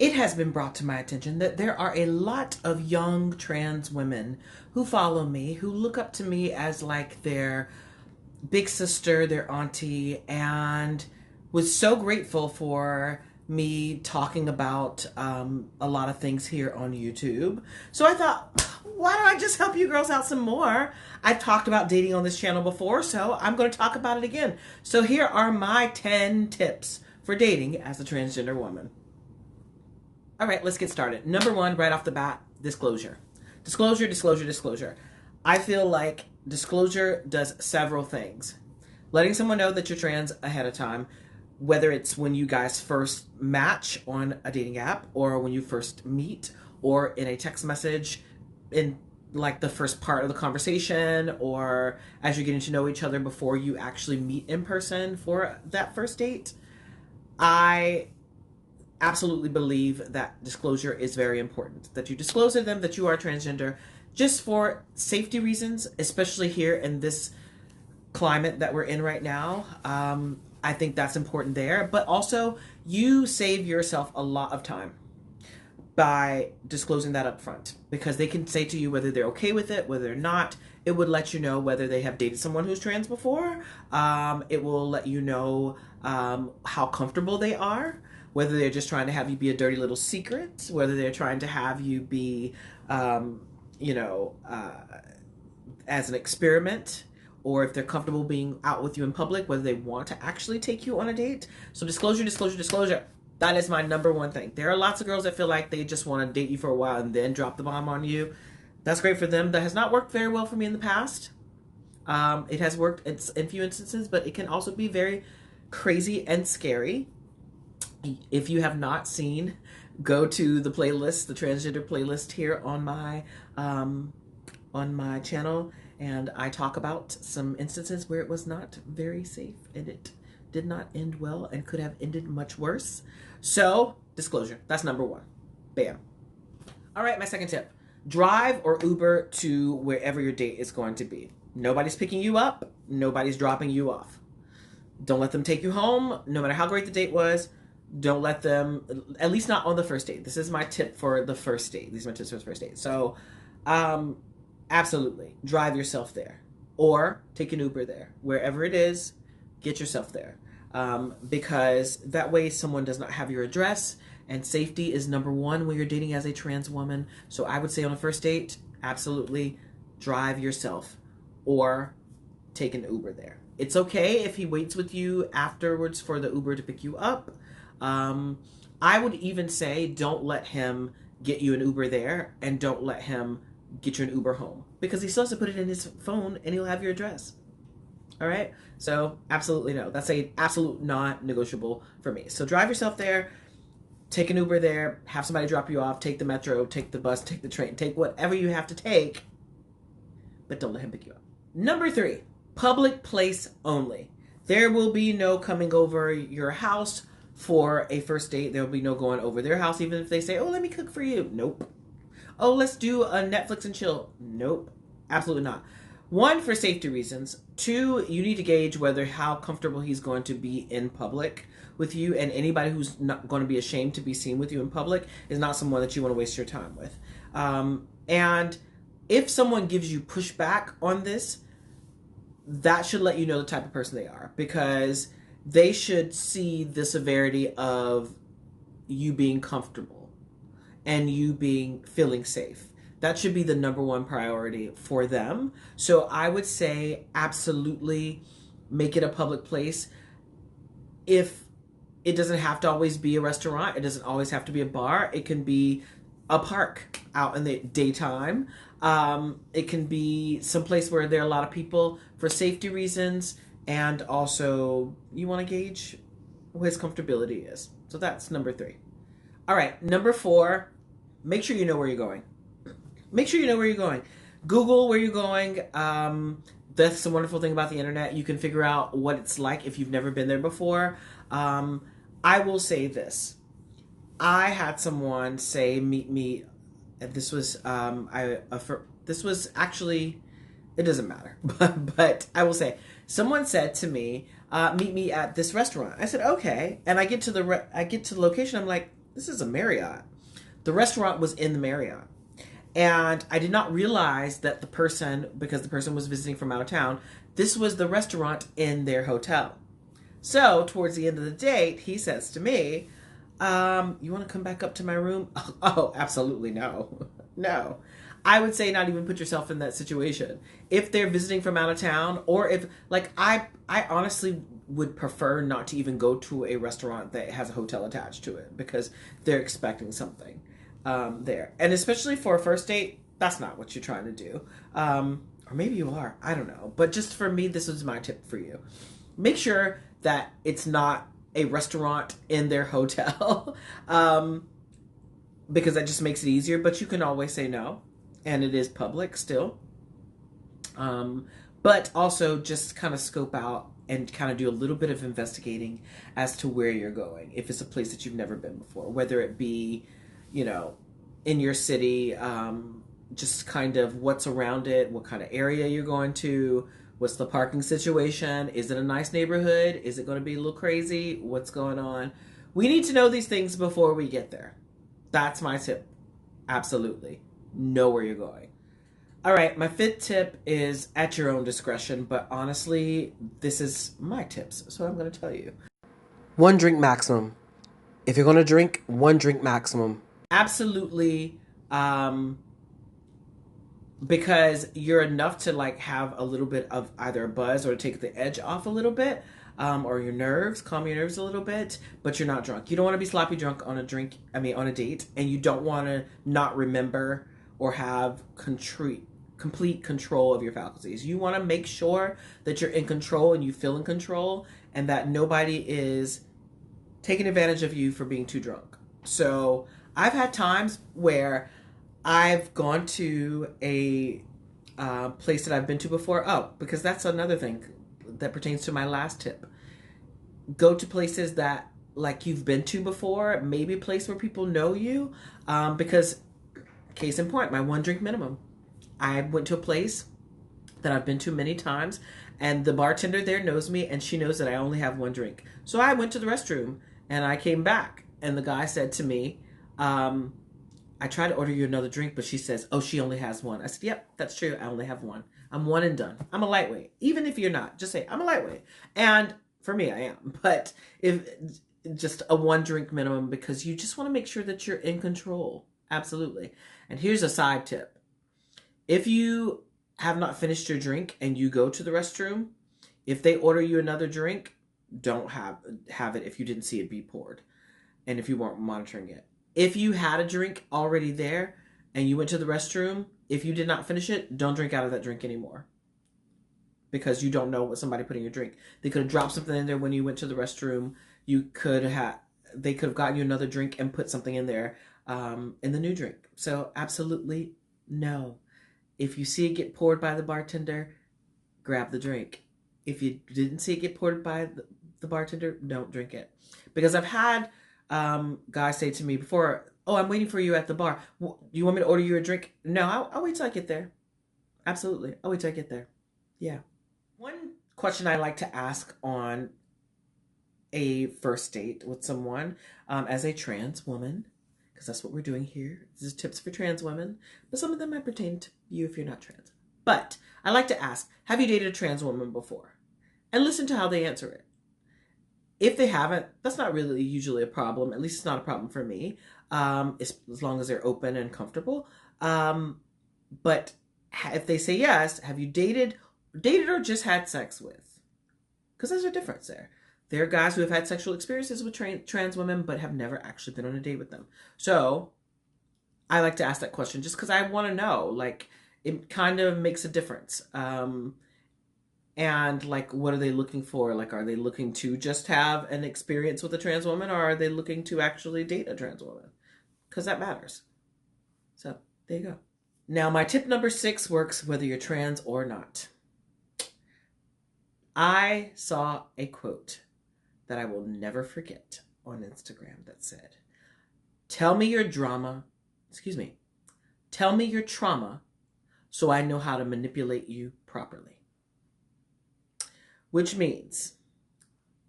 It has been brought to my attention that there are a lot of young trans women who follow me, who look up to me as like their big sister, their auntie, and was so grateful for me talking about a lot of things here on YouTube. So I thought, why don't I just help you girls out some more? I've talked about dating on this channel before, so I'm going to talk about it again. So here are my 10 tips for dating as a transgender woman. All right, let's get started. Number one, right off the bat, disclosure. Disclosure, disclosure, disclosure. I feel like disclosure does several things. Letting someone know that you're trans ahead of time, whether it's when you guys first match on a dating app or when you first meet or in a text message in like the first part of the conversation or as you're getting to know each other before you actually meet in person for that first date. I absolutely believe that disclosure is very important, that you disclose to them that you are transgender just for safety reasons, especially here in this climate that we're in right now. I think that's important there, but also you save yourself a lot of time by disclosing that up front, because they can say to you whether they're okay with it, whether they're not. It would let you know whether they have dated someone who's trans before. It will let you know how comfortable they are, whether they're just trying to have you be a dirty little secret, whether they're trying to have you be, as an experiment, or if they're comfortable being out with you in public, whether they want to actually take you on a date. So disclosure, disclosure, disclosure. That is my number one thing. There are lots of girls that feel like they just want to date you for a while and then drop the bomb on you. That's great for them. That has not worked very well for me in the past. It has worked in a few instances, but it can also be very crazy and scary. If you have not seen, go to the playlist, the transgender playlist here on my channel, and I talk about some instances where it was not very safe and it did not end well and could have ended much worse. So, disclosure, that's number one. Bam. All right, my second tip. Drive or Uber to wherever your date is going to be. Nobody's picking you up. Nobody's dropping you off. Don't let them take you home, no matter how great the date was. Don't let them, at least not on the first date. This is my tip for the first date. These are my tips for the first date. So, absolutely, drive yourself there. Or take an Uber there. Wherever it is, get yourself there. Because that way someone does not have your address, and safety is number one when you're dating as a trans woman. So I would say on a first date, absolutely drive yourself or take an Uber there. It's okay if he waits with you afterwards for the Uber to pick you up. I would even say don't let him get you an Uber there, and don't let him get you an Uber home, because he still has to put it in his phone and he'll have your address. All right. So absolutely no. That's a absolute non-negotiable for me. So drive yourself there, take an Uber there, have somebody drop you off, take the metro, take the bus, take the train, take whatever you have to take, but don't let him pick you up. Number three, public place only. There will be no coming over your house for a first date. There will be no going over their house, even if they say, oh, let me cook for you. Nope. Oh, let's do a Netflix and chill. Nope. Absolutely not. One, for safety reasons. Two, you need to gauge how comfortable he's going to be in public with you, and anybody who's not going to be ashamed to be seen with you in public is not someone that you want to waste your time with. And if someone gives you pushback on this, that should let you know the type of person they are, because they should see the severity of you being comfortable and you feeling safe. That should be the number one priority for them. So I would say absolutely make it a public place. If it doesn't have to always be a restaurant, it doesn't always have to be a bar. It can be a park out in the daytime. It can be someplace where there are a lot of people for safety reasons, and also you want to gauge what his comfortability is. So that's number three. All right, number four, make sure you know where you're going. Make sure you know where you're going. Google where you're going. That's the wonderful thing about the internet. You can figure out what it's like if you've never been there before. I will say this. I had someone say, meet me. This was, this was actually, it doesn't matter. but I will say, someone said to me, meet me at this restaurant. I said, okay. And I get to the location. I'm like, This is a Marriott. The restaurant was in the Marriott. And I did not realize that the person, because the person was visiting from out of town, this was the restaurant in their hotel. So towards the end of the date, he says to me, you want to come back up to my room? Oh, absolutely no. No. I would say not even put yourself in that situation. If they're visiting from out of town, or if, like, I honestly would prefer not to even go to a restaurant that has a hotel attached to it, because they're expecting something there. And especially for a first date, that's not what you're trying to do. Or maybe you are. I don't know. But just for me, this was my tip for you. Make sure that it's not a restaurant in their hotel, because that just makes it easier. But you can always say no, and it is public still. But also just kind of scope out and kind of do a little bit of investigating as to where you're going. If it's a place that you've never been before, whether it be, you know, in your city, just kind of what's around it, what kind of area you're going to, what's the parking situation, is it a nice neighborhood, is it going to be a little crazy, what's going on. We need to know these things before we get there. That's my tip. Absolutely. Know where you're going. All right, my fifth tip is at your own discretion, but honestly, this is my tips, so I'm going to tell you. 1 drink maximum. If you're going to drink, 1 drink maximum. Absolutely, because you're enough to like have a little bit of either a buzz or take the edge off a little bit, or your nerves, calm your nerves a little bit, but you're not drunk. You don't want to be sloppy drunk on a date, and you don't want to not remember or have complete control of your faculties. You want to make sure that you're in control and you feel in control, and that nobody is taking advantage of you for being too drunk. So I've had times where I've gone to a place that I've been to before. Oh, because that's another thing that pertains to my last tip. Go to places that like you've been to before, maybe a place where people know you, because case in point, my 1 drink minimum. I went to a place that I've been to many times, and the bartender there knows me, and she knows that I only have 1 drink. So I went to the restroom, and I came back, and the guy said to me, I tried to order you another drink, but she says, oh, she only has 1. I said, yep, that's true. I only have 1. I'm 1 and done. I'm a lightweight. Even if you're not, just say, I'm a lightweight. And for me, I am. But if just a 1 drink minimum, because you just want to make sure that you're in control. Absolutely. And here's a side tip. If you have not finished your drink and you go to the restroom, if they order you another drink, don't have it if you didn't see it be poured and if you weren't monitoring it. If you had a drink already there and you went to the restroom, if you did not finish it, don't drink out of that drink anymore, because you don't know what somebody put in your drink. They could have dropped something in there when you went to the restroom. They could have gotten you another drink and put something in there in the new drink. So absolutely no. If you see it get poured by the bartender, grab the drink. If you didn't see it get poured by the bartender, don't drink it. Because I've had guys say to me before, oh, I'm waiting for you at the bar. You want me to order you a drink? No, I'll wait till I get there. Absolutely. I'll wait till I get there. Yeah. One question I like to ask on a first date with someone, as a trans woman, because that's what we're doing here. This is tips for trans women, but some of them might pertain to you if you're not trans. But I like to ask, have you dated a trans woman before? And listen to how they answer it. If they haven't, that's not really usually a problem. At least it's not a problem for me, as long as they're open and comfortable. But if they say yes, have you dated or just had sex with? Because there's a difference there. There are guys who have had sexual experiences with trans women but have never actually been on a date with them. So I like to ask that question just because I want to know. Like, it kind of makes a difference. And like, what are they looking for? Like, are they looking to just have an experience with a trans woman, or are they looking to actually date a trans woman? Because that matters. So there you go. Now, my tip number 6 works whether you're trans or not. I saw a quote that I will never forget on Instagram that said, tell me your trauma so I know how to manipulate you properly. Which means,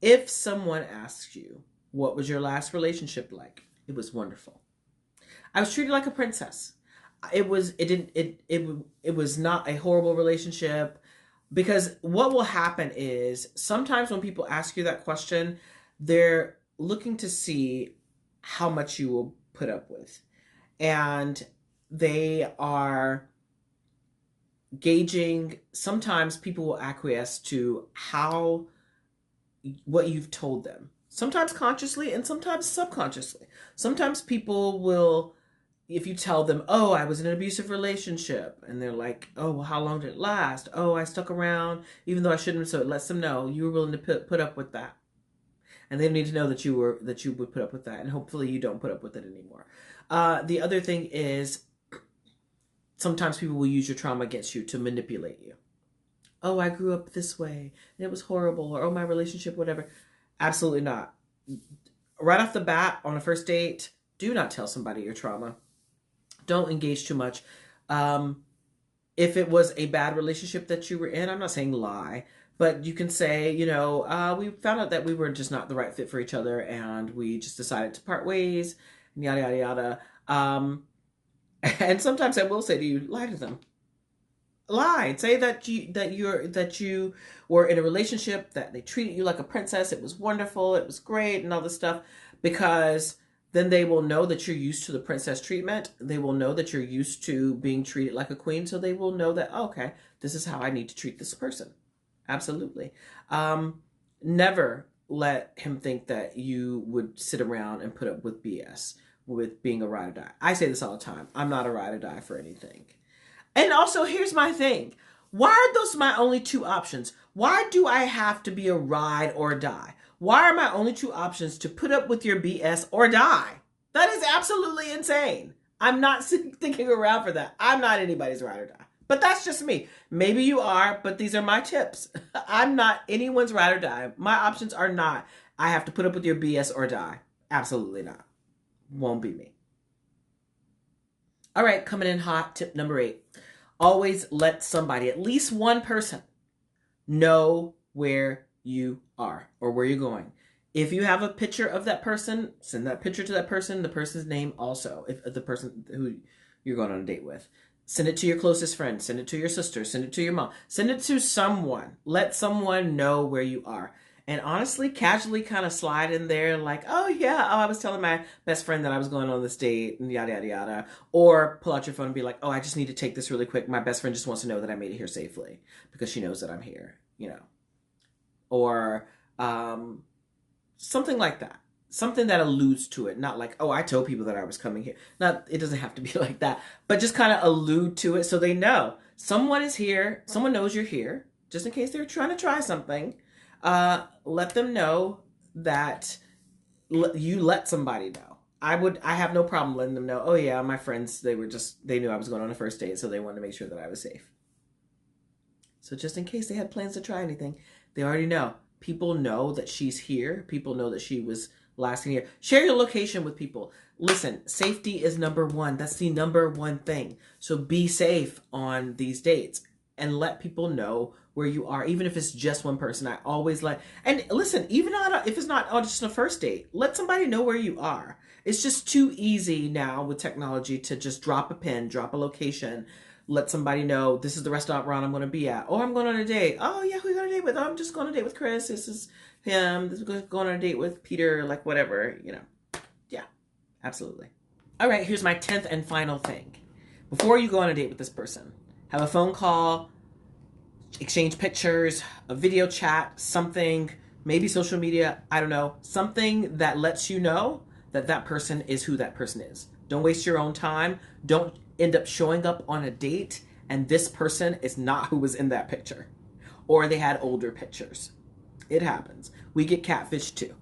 if someone asks you, what was your last relationship like? It was wonderful. I was treated like a princess. It was not a horrible relationship, because what will happen is sometimes when people ask you that question, they're looking to see how much you will put up with. And they are gauging, sometimes people will acquiesce to what you've told them. Sometimes consciously and sometimes subconsciously. Sometimes people will, if you tell them, oh, I was in an abusive relationship, and they're like, oh, well, how long did it last? Oh, I stuck around even though I shouldn't. So it lets them know you were willing to put up with that. And they need to know that you would put up with that. And hopefully you don't put up with it anymore. The other thing is, sometimes people will use your trauma against you to manipulate you. Oh, I grew up this way and it was horrible. Or, oh, my relationship, whatever. Absolutely not. Right off the bat, on a first date, do not tell somebody your trauma. Don't engage too much. If it was a bad relationship that you were in, I'm not saying lie, but you can say, we found out that we were just not the right fit for each other, and we just decided to part ways, and yada, yada, yada. And sometimes I will say to you, lie to them. Lie. Say that you were in a relationship, that they treated you like a princess. It was wonderful. It was great, and all this stuff, because then they will know that you're used to the princess treatment. They will know that you're used to being treated like a queen. So they will know that, okay, this is how I need to treat this person. Absolutely. Never let him think that you would sit around and put up with BS, with being a ride or die. I say this all the time. I'm not a ride or die for anything. And also, here's my thing. Why are those my only two options? Why do I have to be a ride or die? Why are my only two options to put up with your BS or die? That is absolutely insane. I'm not thinking around for that. I'm not anybody's ride or die. But that's just me. Maybe you are, but these are my tips. I'm not anyone's ride or die. My options are not, I have to put up with your BS or die. Absolutely not. Won't be me. All right, coming in hot, tip number 8. Always let somebody, at least one person, know where you are or where you're going. If you have a picture of that person, send that picture to that person, the person's name also, if the person who you're going on a date with. Send it to your closest friend, send it to your sister, send it to your mom, send it to someone. Let someone know where you are. And honestly, casually kind of slide in there like, oh yeah, I was telling my best friend that I was going on this date, and yada, yada, yada. Or pull out your phone and be like, oh, I just need to take this really quick. My best friend just wants to know that I made it here safely because she knows that I'm here, Or something like that. Something that alludes to it. Not like, oh, I told people that I was coming here. It doesn't have to be like that. But just kind of allude to it so they know. Someone is here. Someone knows you're here. Just in case they're trying to try something. Let them know that you let somebody know. I have no problem letting them know, oh yeah, my friends, they knew I was going on a first date, so they wanted to make sure that I was safe. So just in case they had plans to try anything, they already know. People know that she's here. People know that she was lasting here. Share your location with people. Listen, safety is number one. That's the number one thing. So be safe on these dates and let people know where you are, even if it's just one person. I always and listen, even if it's not just a first date, let somebody know where you are. It's just too easy now with technology to just drop a pin, drop a location, let somebody know this is the restaurant I'm going to be at. Or I'm going on a date. Oh yeah, who are you going on a date with? Oh, I'm just going on a date with Chris. This is him. This is going on a date with Peter, like whatever, Yeah, absolutely. All right, here's my 10th and final thing. Before you go on a date with this person, have a phone call, exchange pictures, a video chat, something, maybe social media, I don't know, something that lets you know that that person is who that person is. Don't waste your own time. Don't end up showing up on a date and this person is not who was in that picture, or they had older pictures. It happens. We get catfished too.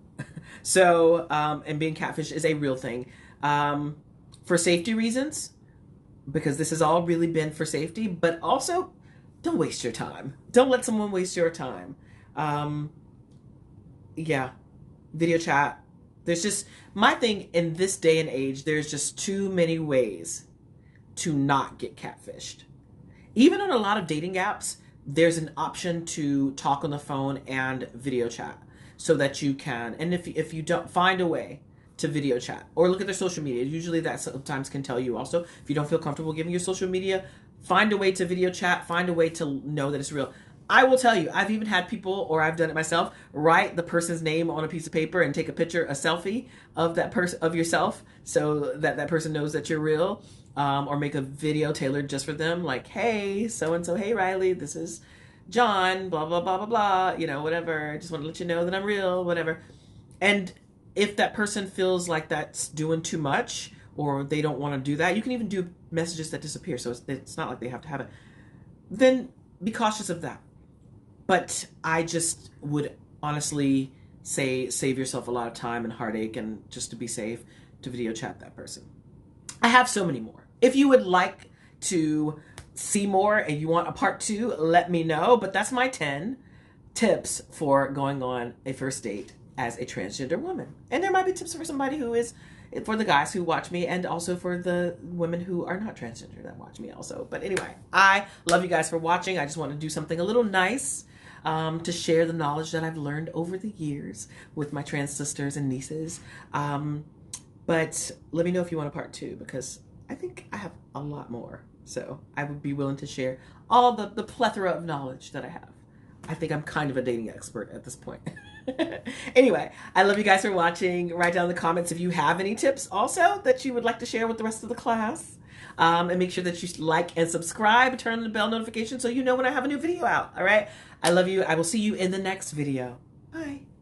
So, and being catfished is a real thing. For safety reasons, because this has all really been for safety, but also don't waste your time. Don't let someone waste your time. Yeah, video chat. There's just, my thing in this day and age, there's just too many ways to not get catfished. Even on a lot of dating apps, there's an option to talk on the phone and video chat so that you can, and if you don't find a way to video chat or look at their social media. Usually that sometimes can tell you also, if you don't feel comfortable giving your social media, find a way to video chat, find a way to know that it's real. I will tell you, I've even had people, or I've done it myself, write the person's name on a piece of paper and take a picture, a selfie of that person, of yourself, so that that person knows that you're real, or make a video tailored just for them, like, hey, so-and-so, hey, Riley, this is John, blah, blah, blah, blah, blah, you know, whatever. I just want to let you know that I'm real, whatever. And if that person feels like that's doing too much, or they don't want to do that, you can even do messages that disappear, so it's not like they have to have it. Then be cautious of that. But I just would honestly say save yourself a lot of time and heartache, and just to be safe, to video chat that person. I have so many more. If you would like to see more and you want a part 2, let me know. But that's my 10 tips for going on a first date as a transgender woman. And there might be tips for somebody who is, for the guys who watch me, and also for the women who are not transgender that watch me also. But anyway, I love you guys for watching. I just want to do something a little nice to share the knowledge that I've learned over the years with my trans sisters and nieces. But let me know if you want a part 2, because I think I have a lot more. So I would be willing to share all the plethora of knowledge that I have. I think I'm kind of a dating expert at this point. Anyway, I love you guys for watching. Write down in the comments if you have any tips also that you would like to share with the rest of the class. And make sure that you like and subscribe, turn on the bell notification so you know when I have a new video out. All right. I love you. I will see you in the next video. Bye.